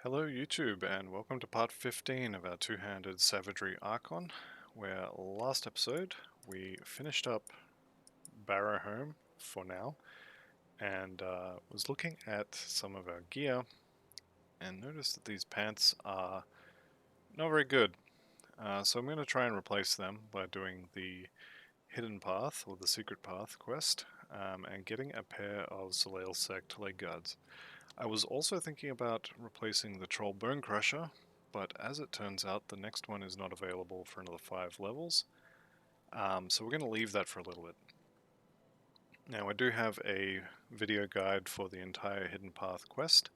Hello YouTube and welcome to part 15 of our two-handed Savagery Archon, where last episode we finished up Barrow Home for now and was looking at some of our gear and noticed that these pants are not very good. So I'm going to try and replace them by doing the Hidden Path or the Secret Path quest and getting a pair of Soleil sect leg guards. I was also thinking about replacing the Troll Bone Crusher, but as it turns out, the next one is not available for another 5 levels, so we're going to leave that for a little bit. Now, I do have a video guide for the entire Hidden Path quest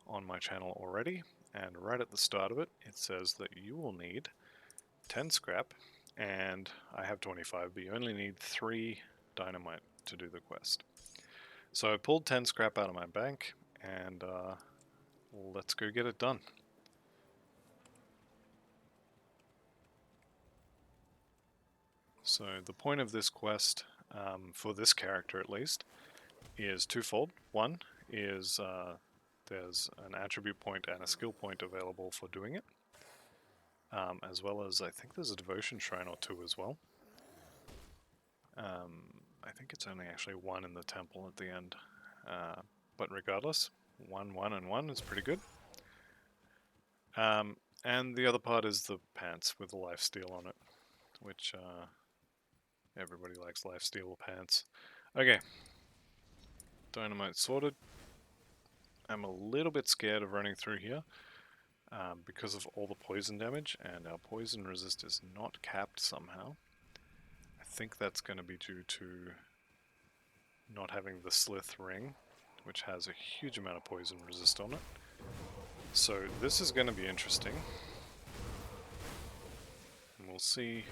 on my channel already, and right at the start of it, it says that you will need 10 scrap, and I have 25, but you only need 3 dynamite to do the quest. So I pulled 10 scrap out of my bank, and let's go get it done. So the point of this quest, for this character at least, is twofold. One is there's an attribute point and a skill point available for doing it, as well as I think there's a devotion shrine or 2 as well. I think it's only actually 1 in the temple at the end, but regardless, 1, 1, and 1 is pretty good. And the other part is the pants with the lifesteal on it, which everybody likes lifesteal pants. Okay, dynamite sorted. I'm a little bit scared of running through here because of all the poison damage, and our poison resist is not capped somehow. I think that's going to be due to not having the Slith ring, which has a huge amount of poison resist on it. So this is going to be interesting. And we'll see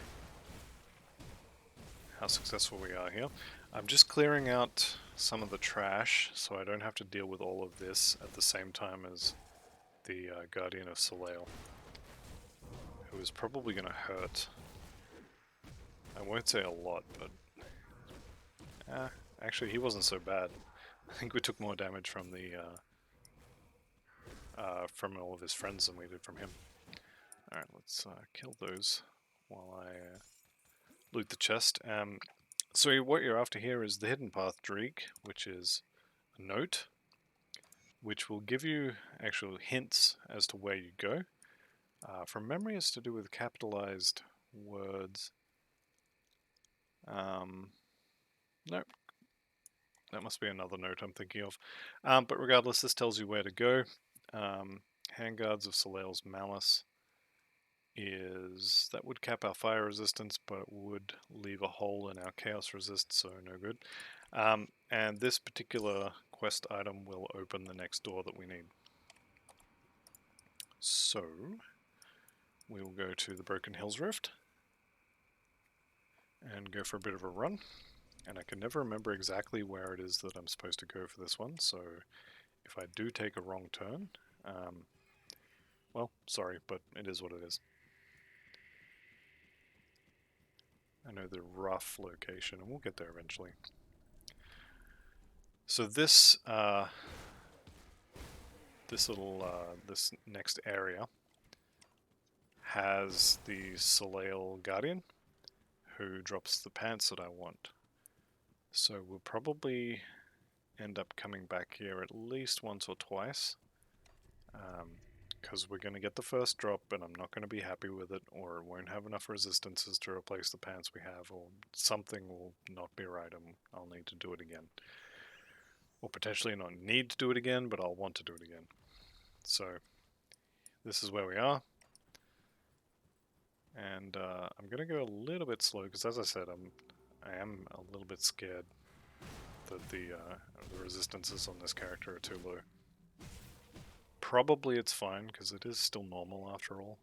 how successful we are here. I'm just clearing out some of the trash so I don't have to deal with all of this at the same time as the Guardian of Soleil, who is probably going to hurt. I won't say a lot, but actually he wasn't so bad. I think we took more damage from the from all of his friends than we did from him. Alright, let's kill those while I loot the chest. So what you're after here is the Hidden Path Dreek, which is a note, which will give you actual hints as to where you go. From memory, it's to do with capitalized words. Nope. That must be another note I'm thinking of. But regardless, this tells you where to go. Handguards of Soleil's Malice that would cap our fire resistance, but it would leave a hole in our chaos resist, so no good. And this particular quest item will open the next door that we need. So we will go to the Broken Hills Rift and go for a bit of a run. And I can never remember exactly where it is that I'm supposed to go for this one, so if I do take a wrong turn, well, sorry, but it is what it is. I know the rough location, and we'll get there eventually. So this this next area has the Soleil Guardian, who drops the pants that I want. So we'll probably end up coming back here at least once or twice, because we're going to get the first drop and I'm not going to be happy with it, or it won't have enough resistances to replace the pants we have, or something will not be right and I'll need to do it again. Or potentially not need to do it again, but I'll want to do it again. So this is where we are. And I'm going to go a little bit slow, because as I said, I am a little bit scared that the resistances on this character are too low. Probably it's fine, because it is still normal after all.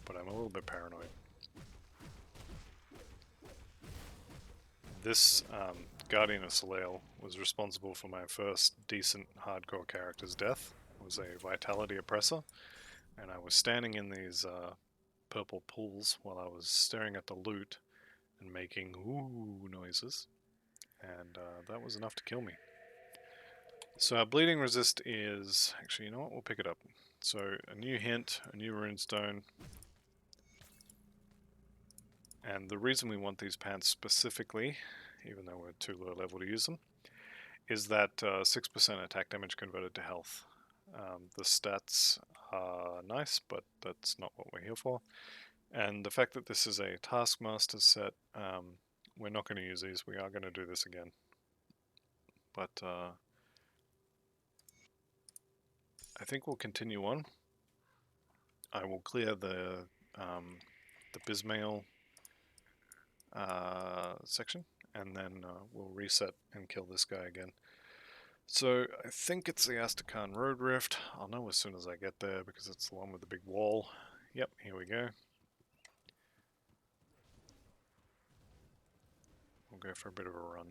But I'm a little bit paranoid. This Guardian of Soleil was responsible for my first decent hardcore character's death. It was a Vitality Oppressor, and I was standing in these purple pools while I was staring at the loot and making ooh noises, and that was enough to kill me. So our bleeding resist is... Actually, you know what? We'll pick it up. So a new hint, a new runestone. And the reason we want these pants specifically, even though we're too low level to use them, is that 6% attack damage converted to health. The stats are nice, but that's not what we're here for. And the fact that this is a Taskmaster set, we're not going to use these. We are going to do this again. But I think we'll continue on. I will clear the Bismail section, and then we'll reset and kill this guy again. So I think it's the Astrakhan Road Rift. I'll know as soon as I get there because it's the one with the big wall. Yep, here we go. We'll go for a bit of a run.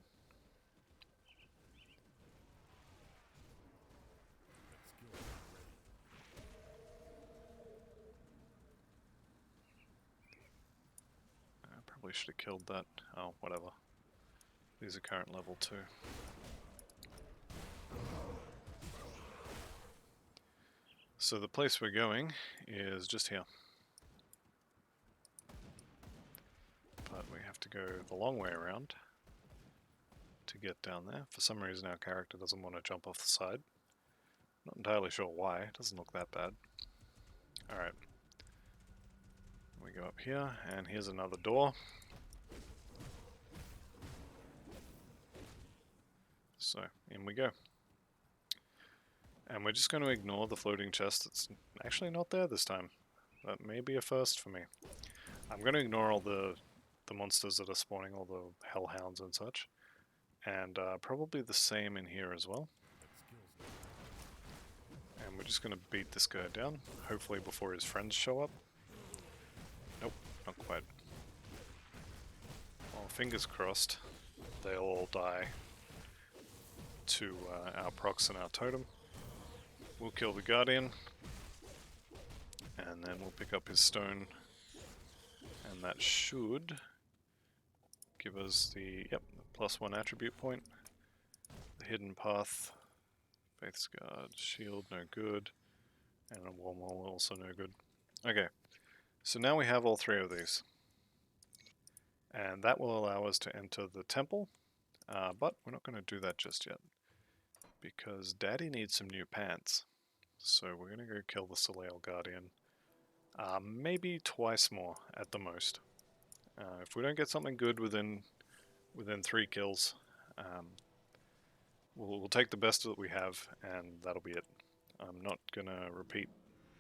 I probably should have killed that. Oh, whatever. These are current level 2. So the place we're going is just here. But we have to go the long way around to get down there. For some reason our character doesn't want to jump off the side. Not entirely sure why, it doesn't look that bad. Alright. We go up here, and here's another door. So, in we go. And we're just going to ignore the floating chest that's actually not there this time. That may be a first for me. I'm going to ignore all the monsters that are spawning, all the hellhounds and such. And probably the same in here as well. And we're just going to beat this guy down, hopefully before his friends show up. Nope, not quite. Well, fingers crossed, they'll all die to our procs and our totem. We'll kill the Guardian, and then we'll pick up his stone, and that should give us the, yep, +1 attribute point. The Hidden Path, Faith's Guard, Shield, no good, and a Warm Wall, also no good. Okay, so now we have all 3 of these, and that will allow us to enter the temple, but we're not going to do that just yet, because Daddy needs some new pants. So we're going to go kill the Soleil Guardian. Maybe twice more at the most. If we don't get something good within 3 kills, we'll take the best that we have, and that'll be it. I'm not going to repeat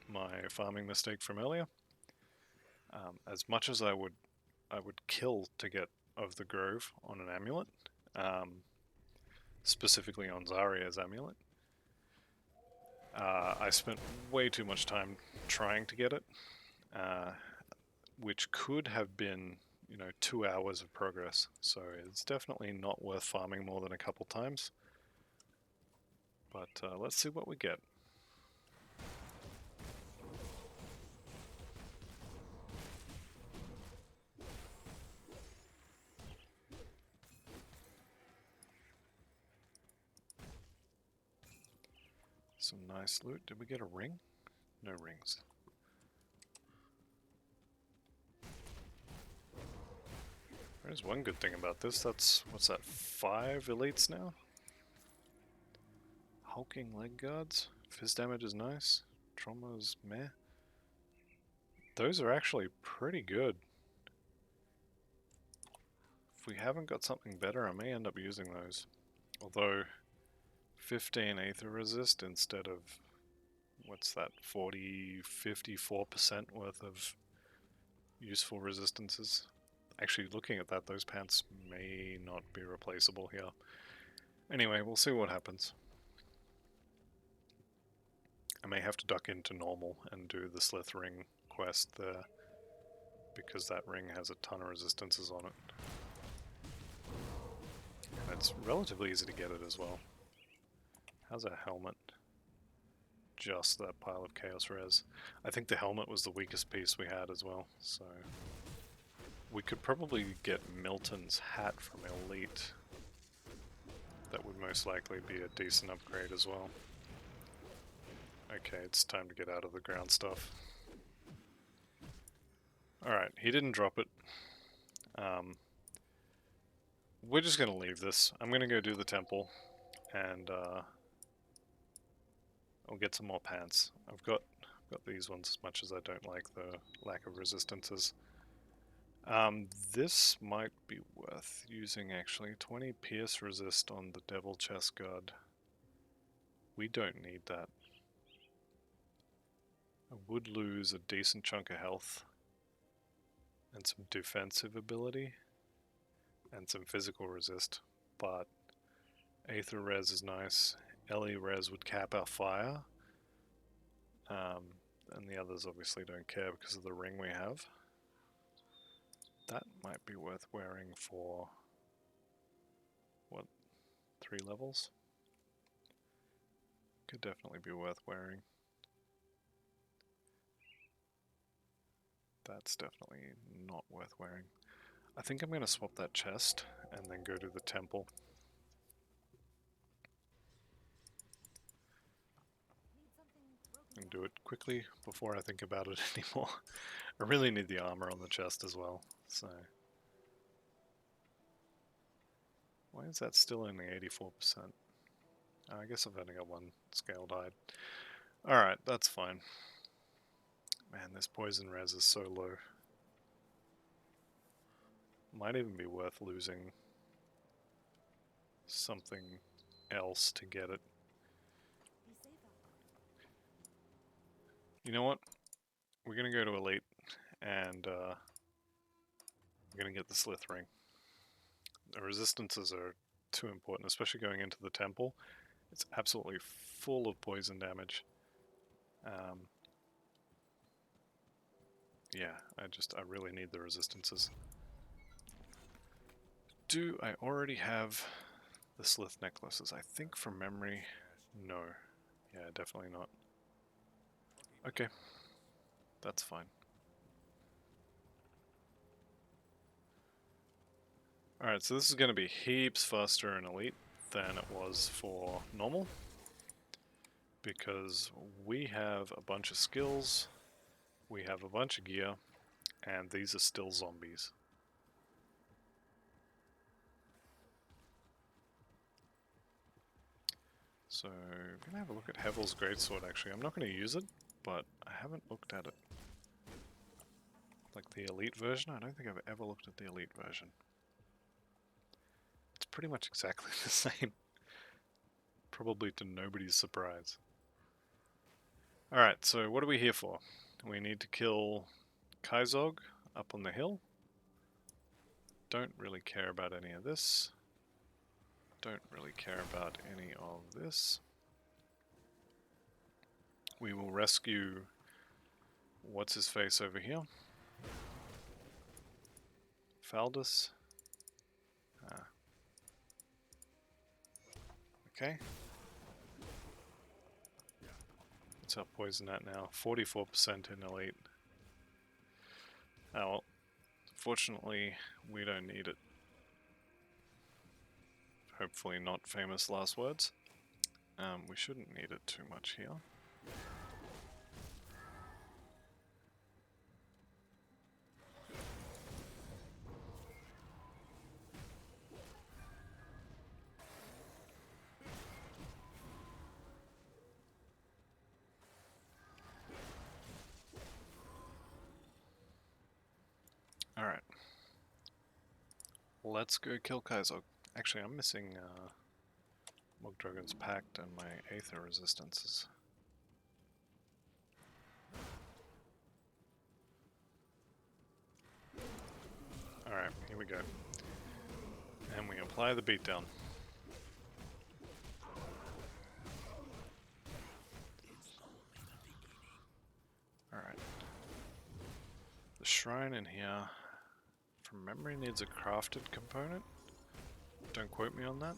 my farming mistake from earlier. As much as I would kill to get of the Grove on an amulet, specifically on Zarya's amulet. I spent way too much time trying to get it, which could have been, 2 hours of progress. So it's definitely not worth farming more than a couple times. But let's see what we get. Some nice loot. Did we get a ring? No rings. There's one good thing about this. That's, what's that, 5 elites now? Hulking leg guards. Fizz damage is nice. Trauma's meh. Those are actually pretty good. If we haven't got something better, I may end up using those. Although 15 Aether resist instead of, what's that, 54% worth of useful resistances. Actually, looking at that, those pants may not be replaceable here. Anyway, we'll see what happens. I may have to duck into normal and do the Slith Ring quest there, because that ring has a ton of resistances on it. And it's relatively easy to get it as well. How's a helmet? Just that pile of Chaos Res. I think the helmet was the weakest piece we had as well, so... We could probably get Milton's hat from Elite. that would most likely be a decent upgrade as well. Okay, it's time to get out of the ground stuff. Alright, he didn't drop it. We're just going to leave this. I'm going to go do the temple, and I'll get some more pants. I've got these ones as much as I don't like the lack of resistances. This might be worth using actually. 20 pierce resist on the devil chest guard. We don't need that. I would lose a decent chunk of health and some defensive ability and some physical resist, but Aether res is nice. Ele res would cap our fire, and the others obviously don't care because of the ring we have. That might be worth wearing for, what, 3 levels? Could definitely be worth wearing. That's definitely not worth wearing. I think I'm going to swap that chest and then go to the temple. And do it quickly before I think about it anymore. I really need the armor on the chest as well, so... Why is that still only 84%? I guess I've only got one scale died. Alright, that's fine. Man, this poison res is so low. Might even be worth losing something else to get it. You know what? We're gonna go to Elite, and we're gonna get the Slith ring. The resistances are too important, especially going into the temple. It's absolutely full of poison damage. Yeah, I really need the resistances. Do I already have the Slith necklaces? I think from memory, no. Yeah, definitely not. Okay, that's fine. Alright, so this is going to be heaps faster in Elite than it was for normal, because we have a bunch of skills, we have a bunch of gear, and these are still zombies. So, I'm going to have a look at Hevel's Greatsword actually. I'm not going to use it, but I haven't looked at it. Like the Elite version? I don't think I've ever looked at the Elite version. It's pretty much exactly the same. Probably to nobody's surprise. Alright, so what are we here for? We need to kill Kaizog up on the hill. Don't really care about any of this. Don't really care about any of this. We will rescue what's-his-face over here. Faldus. Okay. What's our poison at now? 44% in Elite. Oh well. Fortunately, we don't need it. Hopefully not famous last words. We shouldn't need it too much here. Alright. Let's go kill Kaizog. Actually, I'm missing Mogdragon's Pact and my Aether resistances. Alright, here we go. And we apply the beatdown. Alright. The shrine in here, from memory, needs a crafted component. Don't quote me on that.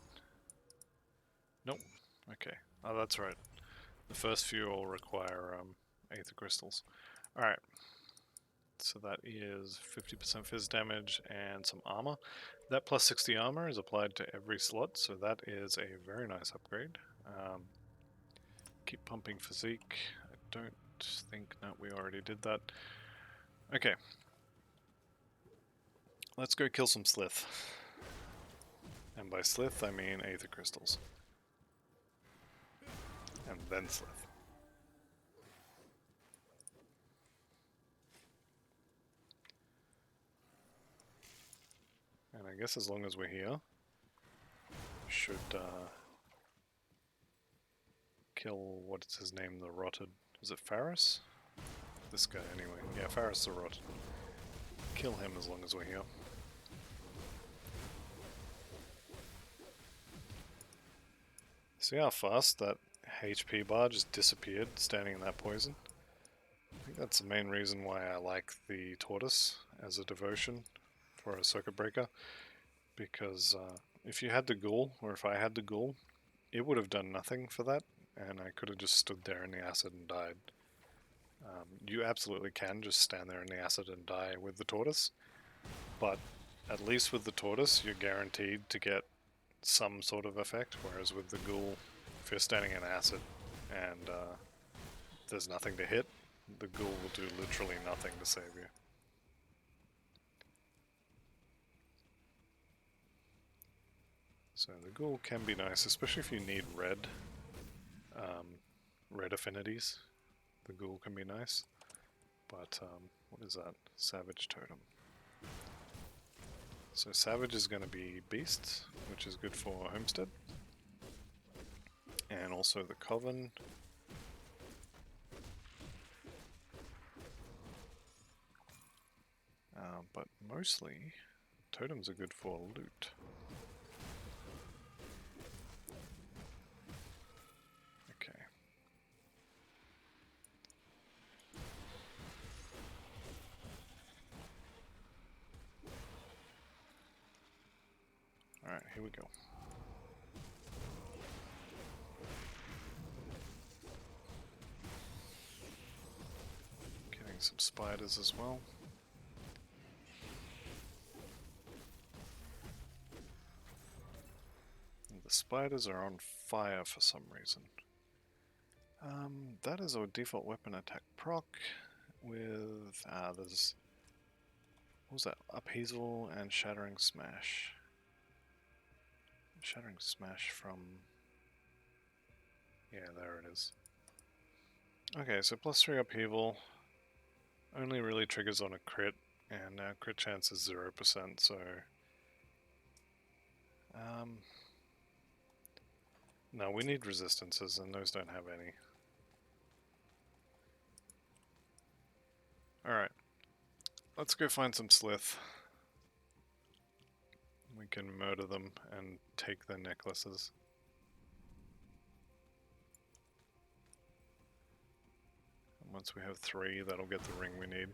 Nope. Okay. Oh, that's right. The first few all require Aether crystals. Alright. So that is 50% fizz damage and some armor. That plus 60 armor is applied to every slot, so that is a very nice upgrade. Keep pumping physique. I don't think, no, we already did that. Okay. Let's go kill some Slith. And by Slith, I mean Aether Crystals. And then Slith. And I guess as long as we're here, we should kill, what's his name, the Rotted. Is it Faris? This guy anyway. Yeah, Faris the Rotted. Kill him as long as we're here. See how fast that HP bar just disappeared standing in that poison? I think that's the main reason why I like the Tortoise as a devotion for a circuit breaker, because if you had the ghoul, or if I had the ghoul, it would have done nothing for that, and I could have just stood there in the acid and died. You absolutely can just stand there in the acid and die with the Tortoise, but at least with the Tortoise you're guaranteed to get some sort of effect, whereas with the ghoul, if you're standing in acid and there's nothing to hit, the ghoul will do literally nothing to save you. So the ghoul can be nice, especially if you need red affinities. The ghoul can be nice. But what is that? Savage Totem. So Savage is going to be Beast, which is good for Homestead. And also the Coven. But mostly, totems are good for loot. Okay. Alright, here we go. Getting some spiders as well. The spiders are on fire for some reason. That is a default weapon attack proc with, there's, what was that, Upheaval and Shattering Smash. Shattering Smash from, yeah, there it is. Okay, so +3 Upheaval only really triggers on a crit, and crit chance is 0%, so no, we need resistances, and those don't have any. Alright, let's go find some Slith. We can murder them and take their necklaces. And once we have 3, that'll get the ring we need.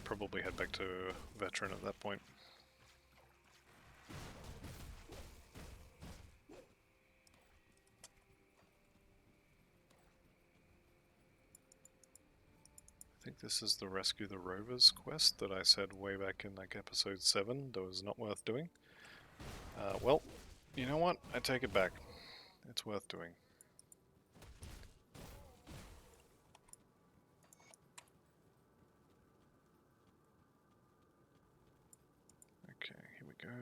Probably head back to Veteran at that point. I think this is the Rescue the Rovers quest that I said way back in like episode 7 that was not worth doing. Well, you know what? I take it back. It's worth doing. Okay, here we go.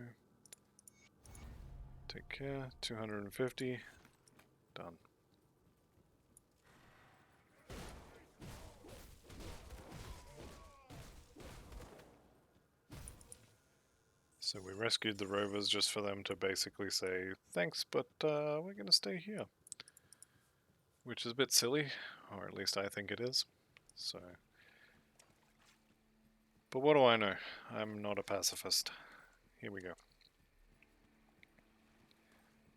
Take care. 250. Done. So we rescued the rovers just for them to basically say, thanks, but we're going to stay here. Which is a bit silly, or at least I think it is. So, but what do I know? I'm not a pacifist. Here we go.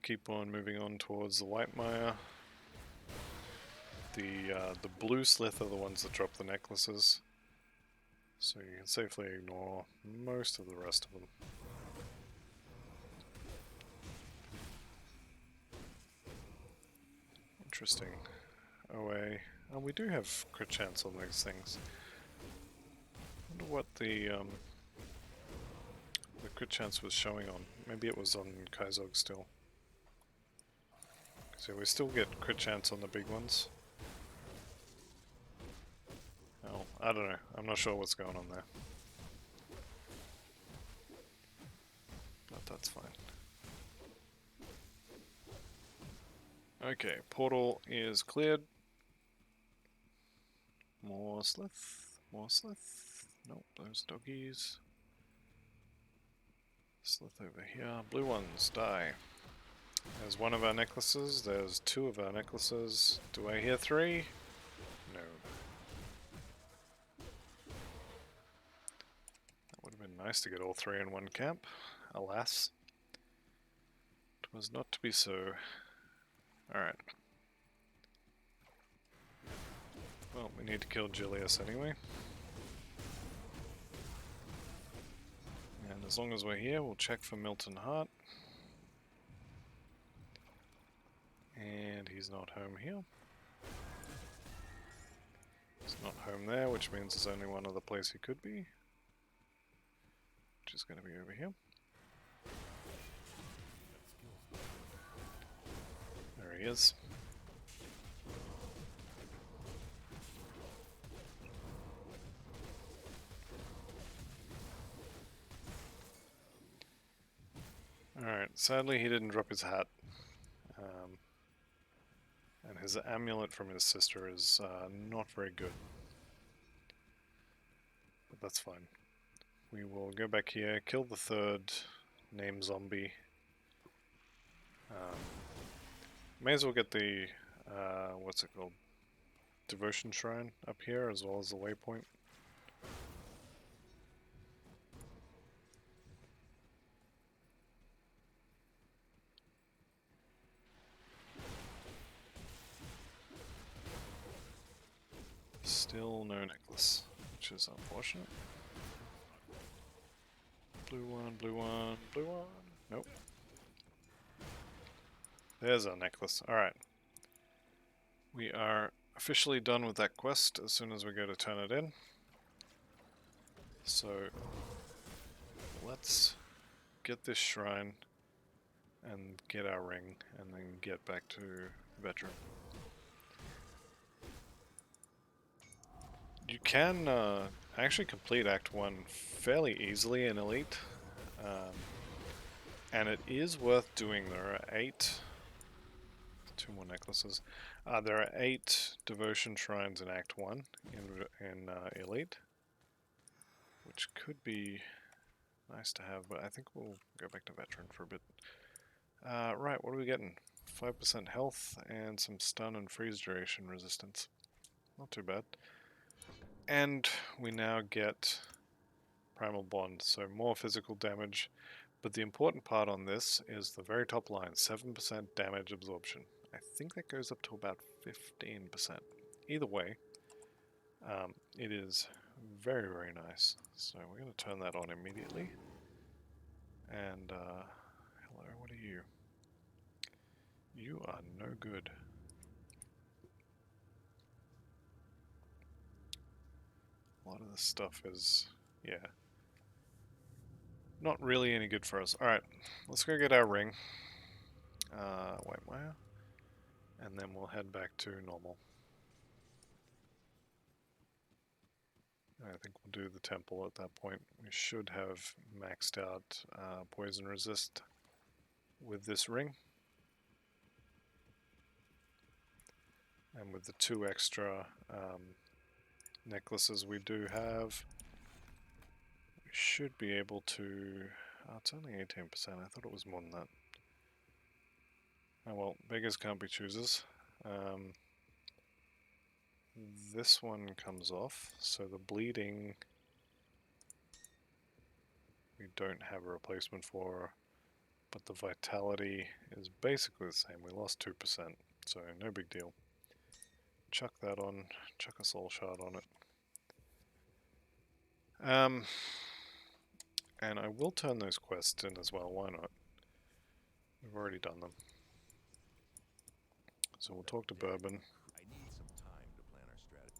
Keep on moving on towards the Whitemire. The blue Slith are the ones that drop the necklaces. So you can safely ignore most of the rest of them. Interesting. OA. Oh, we do have crit chance on these things. Wonder what the crit chance was showing on. Maybe it was on Kaizog still. So we still get crit chance on the big ones. Oh, I don't know. I'm not sure what's going on there. But that's fine. Okay, portal is cleared. More slith. More slith. Nope, those doggies. Slith over here. Blue ones, die. There's one of our necklaces. There's two of our necklaces. Do I hear three? No. That would have been nice to get all three in one camp. Alas. It was not to be so. Alright. Well, we need to kill Julius anyway. And as long as we're here, we'll check for Milton Hart. And he's not home here. He's not home there, which means there's only one other place he could be. Which is going to be over here. There he is. Alright, sadly he didn't drop his hat. And his amulet from his sister is not very good. But that's fine. We will go back here, kill the third name zombie. May as well get the, what's it called? Devotion Shrine up here, as well as the waypoint. Still no necklace, which is unfortunate. Blue one, blue one, blue one. Nope. There's our necklace. Alright. We are officially done with that quest as soon as we go to turn it in. So, let's get this shrine and get our ring, and then get back to Veteran. You can actually complete Act 1 fairly easily in Elite, and it is worth doing. There are 8, 2 more necklaces. There are 8 devotion shrines in Act 1 in Elite, which could be nice to have, but I think we'll go back to Veteran for a bit. Right, what are we getting? 5% health and some stun and freeze duration resistance. Not too bad. And we now get Primal Bond, so more physical damage. But the important part on this is the very top line, 7% damage absorption. I think that goes up to about 15%. Either way, it is very, very nice. So we're going to turn that on immediately. And, hello, what are you? You are no good. A lot of this stuff is, yeah, not really any good for us. Alright, let's go get our ring. Wait, where? And then we'll head back to normal. I think we'll do the temple at that point. We should have maxed out poison resist with this ring. And with the 2 extra necklaces we do have, we should be able to... Oh, it's only 18%. I thought it was more than that. Oh well, beggars can't be choosers. This one comes off, so the bleeding we don't have a replacement for, but the vitality is basically the same. We lost 2%, so no big deal. Chuck that on, chuck a soul shard on it. And I will turn those quests in as well, why not? We've already done them. So we'll talk to Bourbon.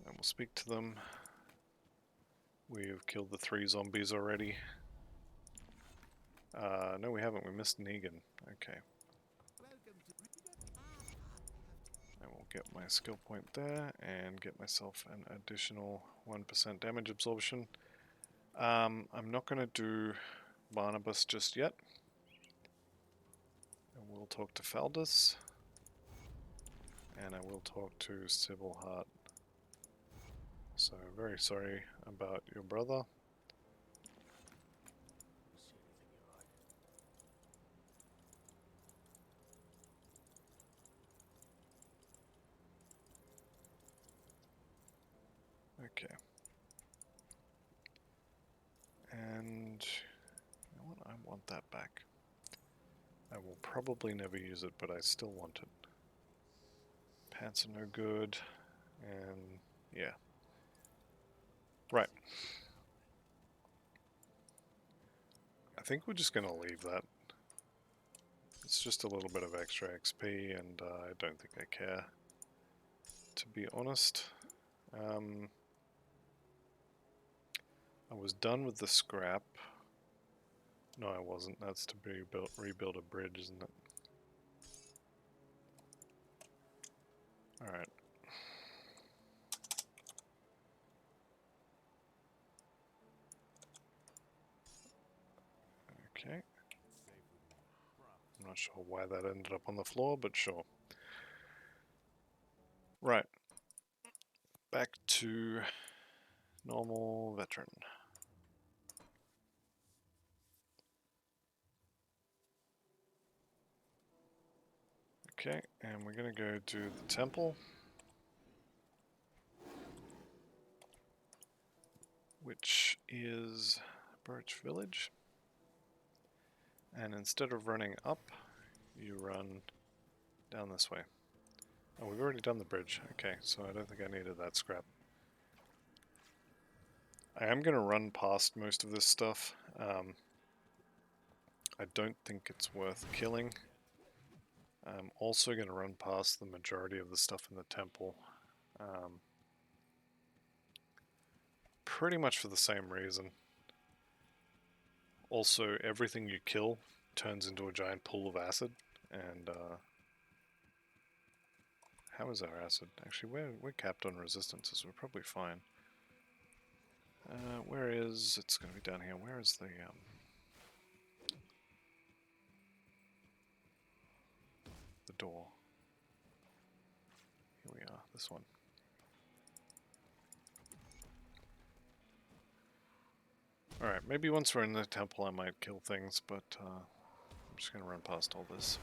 And we'll speak to them. We've killed the 3 zombies already. No, we haven't. We missed Negan. Okay. I will get my skill point there and get myself an additional 1% damage absorption. I'm not going to do Barnabas just yet. I will talk to Faldus. And I will talk to Sybil Hart. So, very sorry about your brother. Okay. And you know what? I want that back. I will probably never use it, but I still want it. Pants are no good. And yeah. Right. I think we're just going to leave that. It's just a little bit of extra XP, and I don't think I care, to be honest. I was done with the scrap. No, I wasn't. That's to rebuild a bridge, isn't it? Alright. Okay. I'm not sure why that ended up on the floor, but sure. Right. Back to normal veteran. Okay, and we're going to go to the temple, which is Birch Village. And instead of running up, you run down this way. Oh, we've already done the bridge. Okay, so I don't think I needed that scrap. I am going to run past most of this stuff. I don't think it's worth killing. I'm also going to run past the majority of the stuff in the temple. Pretty much for the same reason. Also, everything you kill turns into a giant pool of acid, and how is our acid? Actually, we're capped on resistances, we're probably fine. Where is... it's going to be down here. Where is the door? Here we are, this one. Alright, maybe once we're in the temple I might kill things, but I'm just going to run past all this.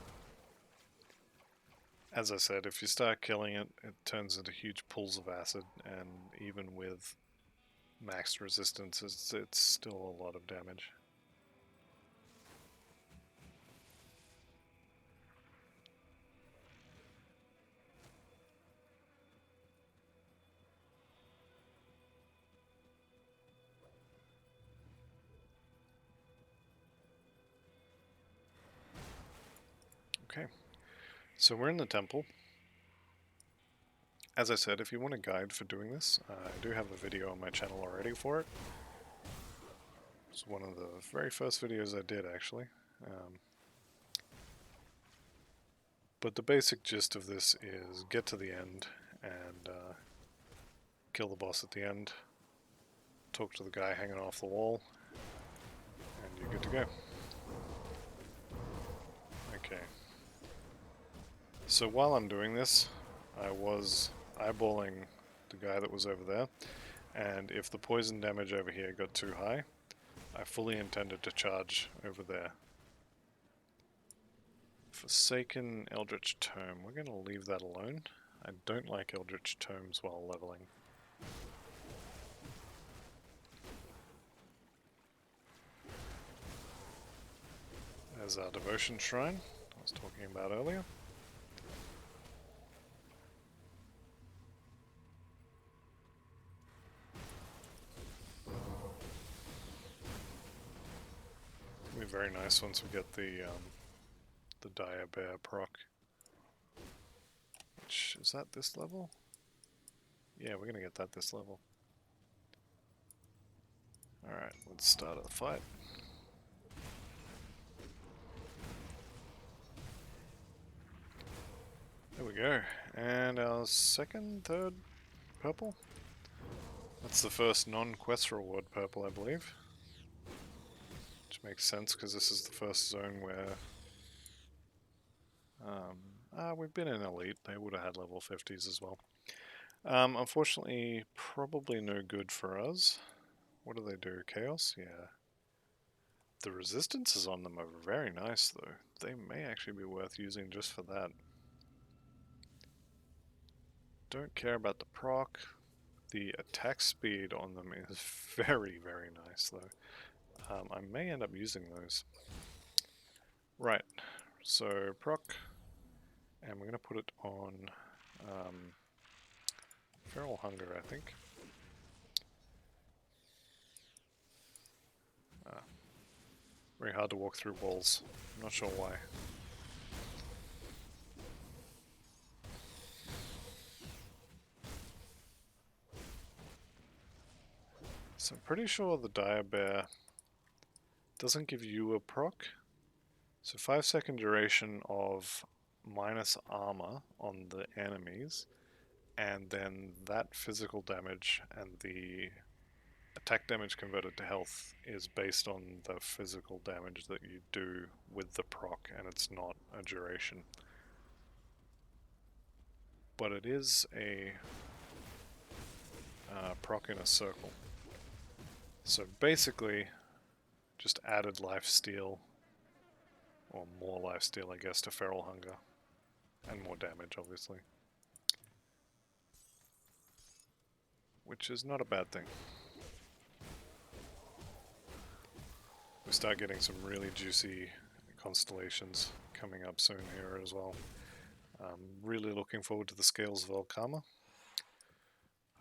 As I said, if you start killing it, it turns into huge pools of acid, and even with maxed resistance, it's still a lot of damage. Okay, so we're in the temple. As I said, if you want a guide for doing this, I do have a video on my channel already for it. It's one of the very first videos I did, actually. But the basic gist of this is get to the end and kill the boss at the end, talk to the guy hanging off the wall, and you're good to go. Okay. So while I'm doing this, I was eyeballing the guy that was over there, and if the poison damage over here got too high, I fully intended to charge over there. Forsaken Eldritch Tome. We're going to leave that alone. I don't like Eldritch Tomes while leveling. There's our Devotion Shrine I was talking about earlier. It'll be very nice once we get the Dire Bear proc. Which, is that this level? Yeah, we're gonna get that this level. Alright, let's start the fight. There we go. And our second, third purple? That's the first non-quest reward purple, I believe. Which makes sense because this is the first zone where we've been in Elite. They would have had level 50s as well. Unfortunately, probably no good for us. What do they do? Chaos? Yeah. The resistances on them are very nice though. They may actually be worth using just for that. Don't care about the proc. The attack speed on them is very, very nice though. I may end up using those. Right, so proc, and we're going to put it on Feral Hunger, I think. Very hard to walk through walls. I'm not sure why. So I'm pretty sure the Dire Bear doesn't give you a proc. So 5-second duration of minus armor on the enemies, and then that physical damage and the attack damage converted to health is based on the physical damage that you do with the proc, and it's not a duration. But it is a proc in a circle. So basically, just added lifesteal, or more lifesteal I guess, to Feral Hunger, and more damage obviously. Which is not a bad thing. We start getting some really juicy constellations coming up soon here as well. Really looking forward to the Scales of Elkama.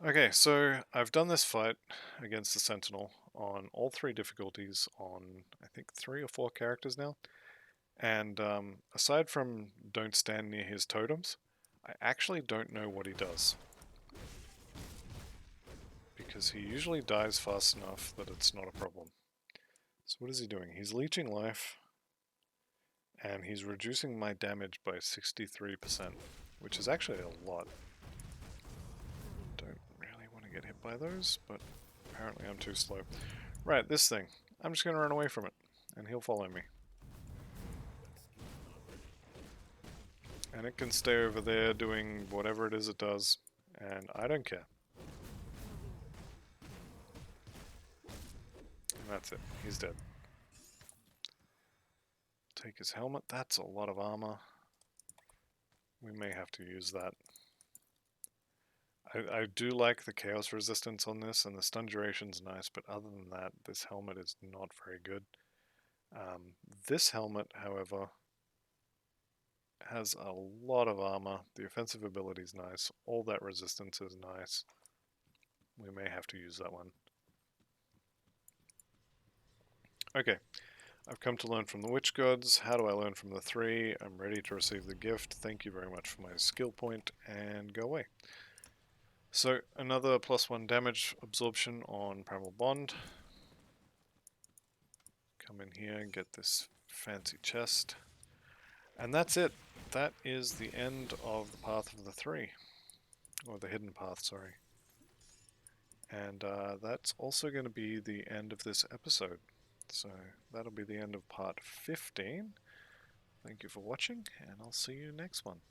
Okay, so I've done this fight against the Sentinel on all 3 difficulties on, I think, 3 or 4 characters now. And aside from don't stand near his totems, I actually don't know what he does. Because he usually dies fast enough that it's not a problem. So what is he doing? He's leeching life, and he's reducing my damage by 63%, which is actually a lot. Don't really want to get hit by those, but apparently I'm too slow. Right, this thing. I'm just going to run away from it, and he'll follow me. And it can stay over there doing whatever it is it does, and I don't care. And that's it. He's dead. Take his helmet. That's a lot of armor. We may have to use that. I do like the chaos resistance on this, and the stun duration's nice, but other than that, this helmet is not very good. This helmet, however, has a lot of armor. The offensive ability is nice. All that resistance is nice. We may have to use that one. Okay, I've come to learn from the Witch Gods. How do I learn from the 3? I'm ready to receive the gift. Thank you very much for my skill point, and go away. So, another +1 damage absorption on Primal Bond. Come in here and get this fancy chest. And that's it. That is the end of the Path of the 3. Or the Hidden Path, sorry. And that's also going to be the end of this episode. So that'll be the end of part 15. Thank you for watching, and I'll see you next one.